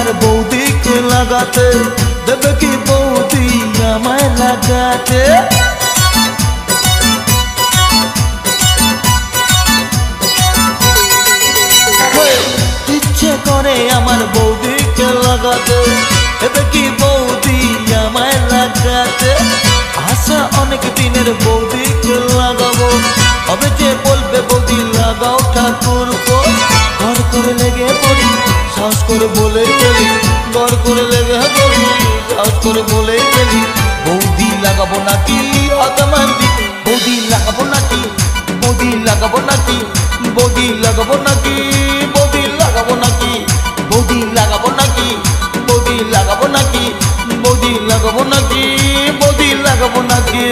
আমার বৌদিকে লাগাতে, দেবে কি বৌদি আমায় লাগাতে? ইচ্ছে করে আমার বৌদিকে লাগাতে, দেবে কি বৌদি আমায় লাগাতে? আশা অনেক দিনের বৌদিকে লাগাবো, হবে যে বলবে বৌদি লাগাও ঠাকুর গো। ঘর করে লেগে পড়ি, সাহস করে বলেই ফেলি, ঘর করে লেগে পড়ি, সাহস করে বলেই ফেলি। বৌদি লাগাবো নাকি আতমান্দি, বৌদি লাগাবো নাকি, বৌদি লাগাবো নাকি, বৌদি লাগাবো নাকি, বৌদি লাগাবো নাকি, বৌদি লাগাবো নাকি, বৌদি লাগাবো নাকি, বৌদি লাগাবো নাকি, বৌদি লাগাবো নাকি?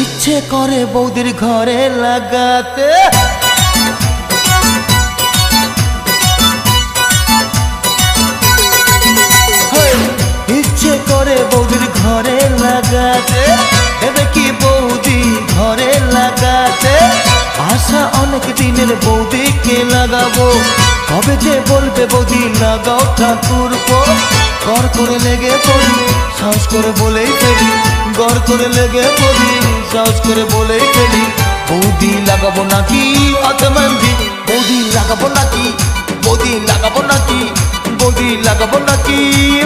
ইচ্ছে করে বৌদির ঘরে লাগাতে, ইচ্ছে করে বৌদির ঘরে লাগাতে, দেবে কি বৌদি ঘরে লাগাতে? আশা অনেক দিনের বৌদিকে লাগাবো, কবে যে বলবে বৌদি লাগাও ঠাকুর গো। ঘর করে লেগে পড়ি, সাহস করে বলেই ফেলি, ঘর করে লেগে পড়ি, সাহস করে বলেই ফেলি। বৌদি লাগাবো নাকি আতমান্দি, বৌদি লাগাবো নাকি, বৌদি লাগাবো নাকি, বৌদি লাগাবো নাকি,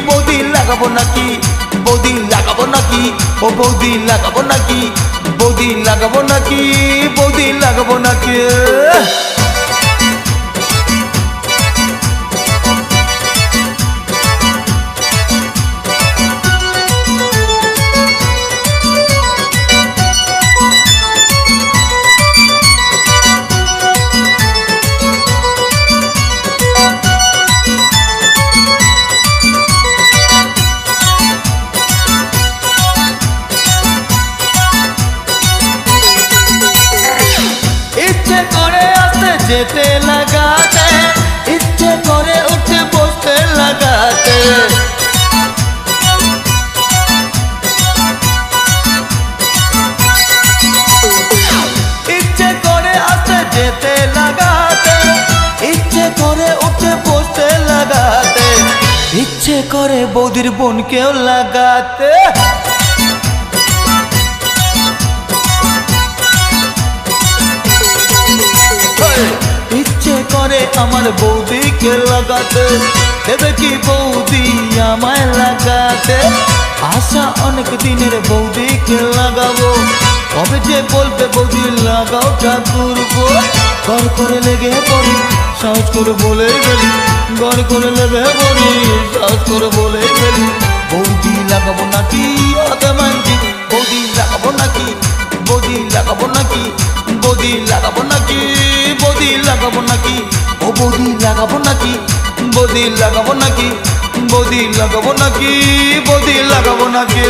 বৌদি লাগাবো নাকি, বৌদি লাগাবো নাকি, ও বৌদি লাগাবো নাকি, বৌদি লাগাবো নাকি, বৌদি লাগাবো নাকি? ইচ্ছে করে আসতে যেতে লাগাতে, ইচ্ছে করে উঠে বসতে লাগাতে, ইচ্ছে করে আসতে যেতে লাগাতে, ইচ্ছে করে উঠে বসতে লাগাতে, ইচ্ছে করে বৌদির বোনকেও লাগাতে। ইচ্ছে করে আমার বৌদিকে লাগাতে, দেবে কি বৌদি আমায় লাগাতে? আশা অনেক দিনের বৌদিকে লাগাবো, কবে যে বলবে বৌদি লাগাও ঠাকুর গো। ঘর করে লেগে পড়ি, সাহস করে বলেই ফেলি, ঘর করে লেগে পড়ি, সাহস করে বলেই ফেলি। বৌদি লাগাবো নাকি আতমান্দি, বৌদি লাগাবো নাকি, বৌদি লাগাবো নাকি, বৌদি লাগাবো নাকি, বৌদি লাগাবো নাকি, ও বৌদি লাগাবো নাকি, বৌদি লাগাবো নাকি, বৌদি লাগাবো নাকি, বৌদি লাগাবো নাকি?